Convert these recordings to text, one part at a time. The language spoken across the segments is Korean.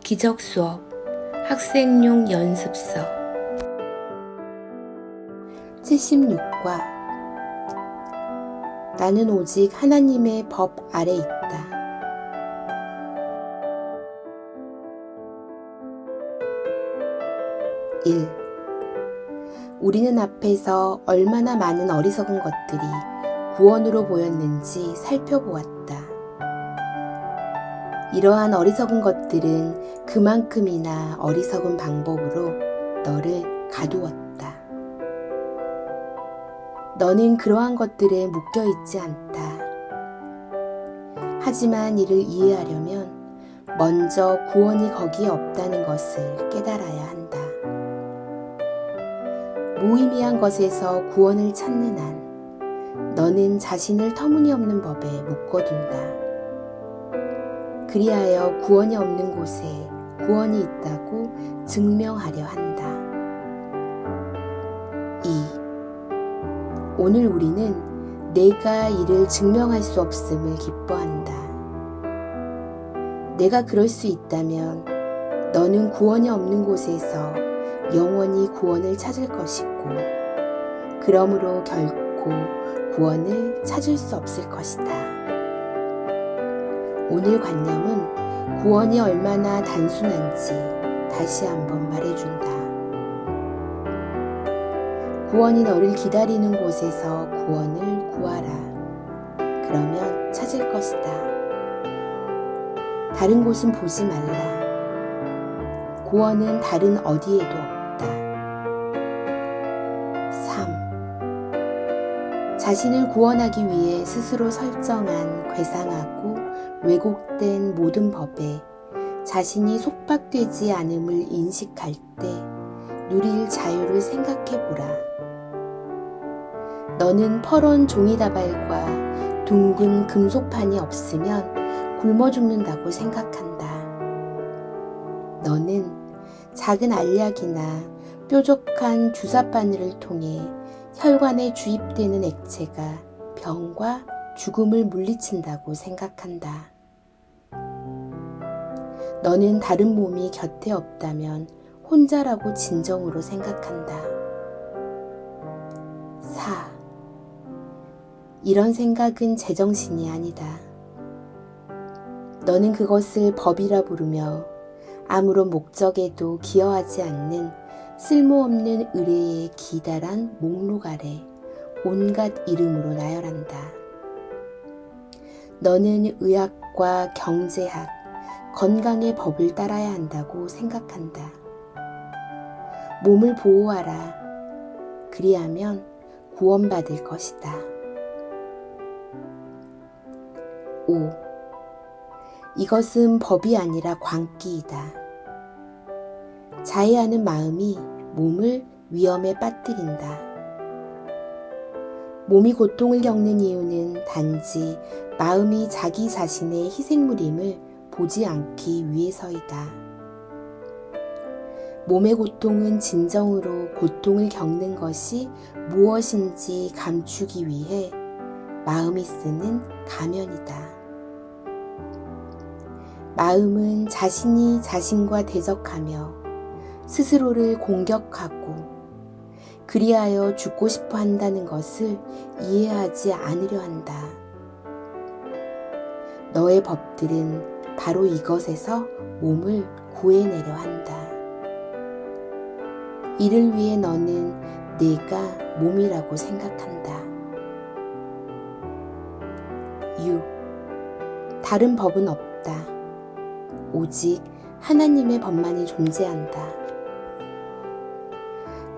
기적 수업 학생용 연습서 76과 나는 오직 하나님의 법 아래 있다. 1. 우리는 앞에서 얼마나 많은 어리석은 것들이 구원으로 보였는지 살펴보았다. 이러한 어리석은 것들은 그만큼이나 어리석은 방법으로 너를 가두었다. 너는 그러한 것들에 묶여있지 않다. 하지만 이를 이해하려면 먼저 구원이 거기에 없다는 것을 깨달아야 한다. 무의미한 것에서 구원을 찾는 한 너는 자신을 터무니없는 법에 묶어둔다. 그리하여 구원이 없는 곳에 구원이 있다고 증명하려 한다. 2. 오늘 우리는 내가 이를 증명할 수 없음을 기뻐한다. 내가 그럴 수 있다면 너는 구원이 없는 곳에서 영원히 구원을 찾을 것이고 그러므로 결코 구원을 찾을 수 없을 것이다. 오늘 관념은 구원이 얼마나 단순한지 다시 한번 말해준다. 구원이 너를 기다리는 곳에서 구원을 구하라. 그러면 찾을 것이다. 다른 곳은 보지 말라. 구원은 다른 어디에도 없다. 3. 자신을 구원하기 위해 스스로 설정한 괴상하고 왜곡된 모든 법에 자신이 속박되지 않음을 인식할 때 누릴 자유를 생각해보라. 너는 펄은 종이다발과 둥근 금속판이 없으면 굶어 죽는다고 생각한다. 너는 작은 알약이나 뾰족한 주사바늘을 통해 혈관에 주입되는 액체가 병과 죽음을 물리친다고 생각한다. 너는 다른 몸이 곁에 없다면 혼자라고 진정으로 생각한다. 4. 이런 생각은 제정신이 아니다. 너는 그것을 법이라 부르며 아무런 목적에도 기여하지 않는 쓸모없는 의뢰의 기다란 목록 아래 온갖 이름으로 나열한다. 너는 의학과 경제학, 건강의 법을 따라야 한다고 생각한다. 몸을 보호하라. 그리하면 구원받을 것이다. 5. 이것은 법이 아니라 광기이다. 자해하는 마음이 몸을 위험에 빠뜨린다. 몸이 고통을 겪는 이유는 단지 마음이 자기 자신의 희생물임을 보지 않기 위해서이다. 몸의 고통은 진정으로 고통을 겪는 것이 무엇인지 감추기 위해 마음이 쓰는 가면이다. 마음은 자신이 자신과 대적하며 스스로를 공격하고 그리하여 죽고 싶어 한다는 것을 이해하지 않으려 한다. 너의 법들은 바로 이것에서 몸을 구해내려 한다. 이를 위해 너는 내가 몸이라고 생각한다. 6. 다른 법은 없다. 오직 하나님의 법만이 존재한다.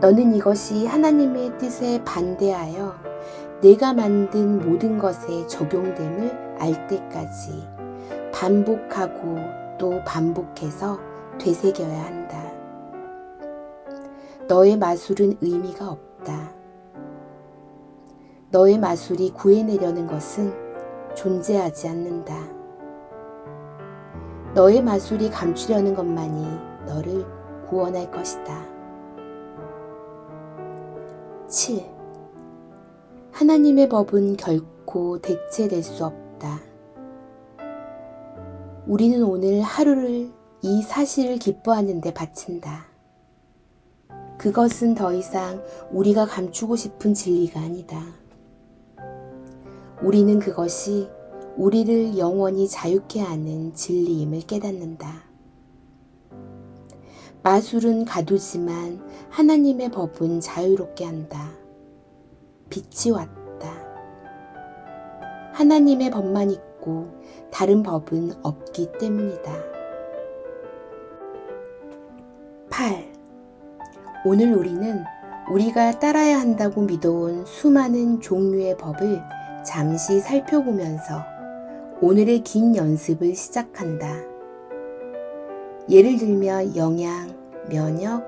너는 이것이 하나님의 뜻에 반대하여 내가 만든 모든 것에 적용됨을 알 때까지 반복하고 또 반복해서 되새겨야 한다. 너의 마술은 의미가 없다. 너의 마술이 구해내려는 것은 존재하지 않는다. 너의 마술이 감추려는 것만이 너를 구원할 것이다. 7. 하나님의 법은 결코 대체될 수 없다. 우리는 오늘 하루를 이 사실을 기뻐하는 데 바친다. 그것은 더 이상 우리가 감추고 싶은 진리가 아니다. 우리는 그것이 우리를 영원히 자유케 하는 진리임을 깨닫는다. 마술은 가두지만 하나님의 법은 자유롭게 한다. 빛이 왔다. 하나님의 법만 있고 다른 법은 없기 때문이다. 8. 오늘 우리는 우리가 따라야 한다고 믿어온 수많은 종류의 법을 잠시 살펴보면서 오늘의 긴 연습을 시작한다. 예를 들면 영양, 면역,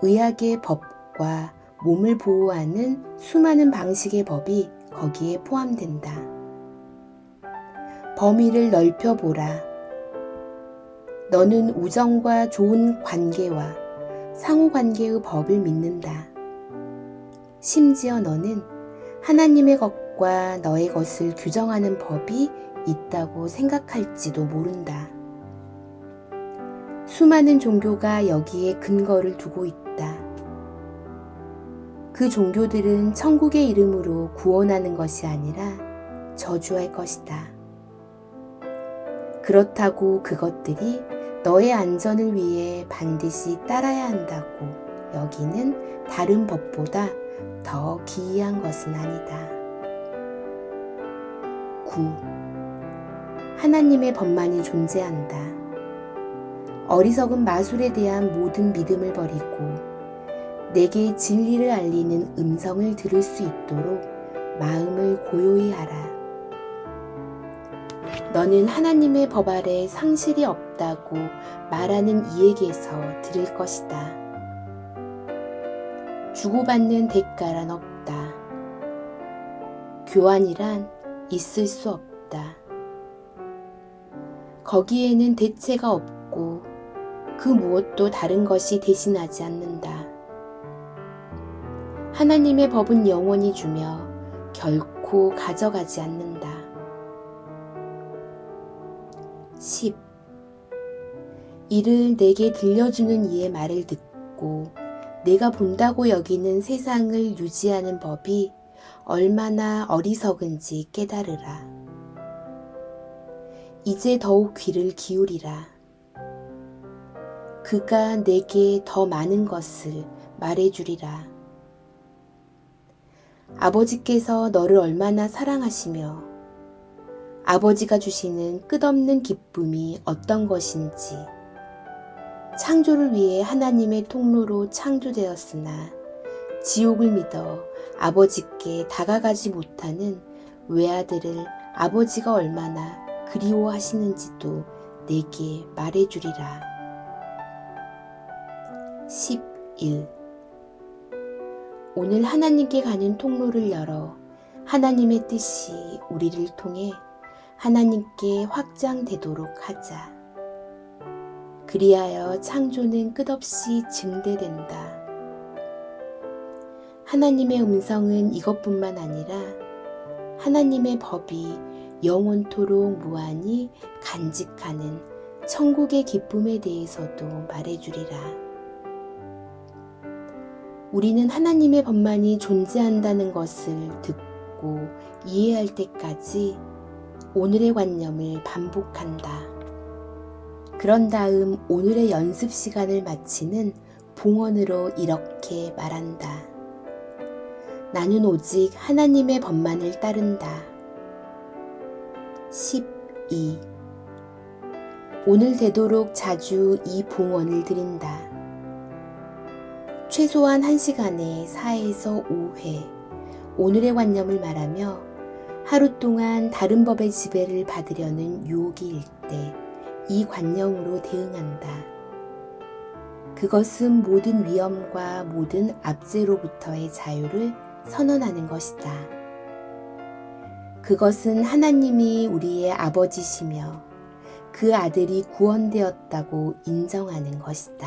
의학의 법과 몸을 보호하는 수많은 방식의 법이 거기에 포함된다. 범위를 넓혀보라. 너는 우정과 좋은 관계와 상호관계의 법을 믿는다. 심지어 너는 하나님의 것과 너의 것을 규정하는 법이 있다고 생각할지도 모른다. 수많은 종교가 여기에 근거를 두고 있다. 그 종교들은 천국의 이름으로 구원하는 것이 아니라 저주할 것이다. 그렇다고 그것들이 너의 안전을 위해 반드시 따라야 한다고 여기는 다른 법보다 더 기이한 것은 아니다. 9. 하나님의 법만이 존재한다. 어리석은 마술에 대한 모든 믿음을 버리고 내게 진리를 알리는 음성을 들을 수 있도록 마음을 고요히 하라. 너는 하나님의 법 아래 상실이 없다고 말하는 이에게서 들을 것이다. 주고받는 대가란 없다. 교환이란 있을 수 없다. 거기에는 대체가 없고 그 무엇도 다른 것이 대신하지 않는다. 하나님의 법은 영원히 주며 결코 가져가지 않는다. 10. 이를 내게 들려주는 이의 말을 듣고 내가 본다고 여기는 세상을 유지하는 법이 얼마나 어리석은지 깨달으라. 이제 더욱 귀를 기울이라. 그가 내게 더 많은 것을 말해주리라. 아버지께서 너를 얼마나 사랑하시며 아버지가 주시는 끝없는 기쁨이 어떤 것인지, 창조를 위해 하나님의 통로로 창조되었으나 지옥을 믿어 아버지께 다가가지 못하는 외아들을 아버지가 얼마나 그리워하시는지도 내게 말해주리라. 11. 오늘 하나님께 가는 통로를 열어 하나님의 뜻이 우리를 통해 하나님께 확장되도록 하자. 그리하여 창조는 끝없이 증대된다. 하나님의 음성은 이것뿐만 아니라 하나님의 법이 영원토록 무한히 간직하는 천국의 기쁨에 대해서도 말해주리라. 우리는 하나님의 법만이 존재한다는 것을 듣고 이해할 때까지 오늘의 관념을 반복한다. 그런 다음 오늘의 연습 시간을 마치는 봉헌으로 이렇게 말한다. 나는 오직 하나님의 법만을 따른다. 12. 오늘 되도록 자주 이 봉헌을 드린다. 최소한 1시간에 4에서 5회 오늘의 관념을 말하며 하루 동안 다른 법의 지배를 받으려는 유혹이 일 때 이 관념으로 대응한다. 그것은 모든 위험과 모든 압제로부터의 자유를 선언하는 것이다. 그것은 하나님이 우리의 아버지시며 그 아들이 구원되었다고 인정하는 것이다.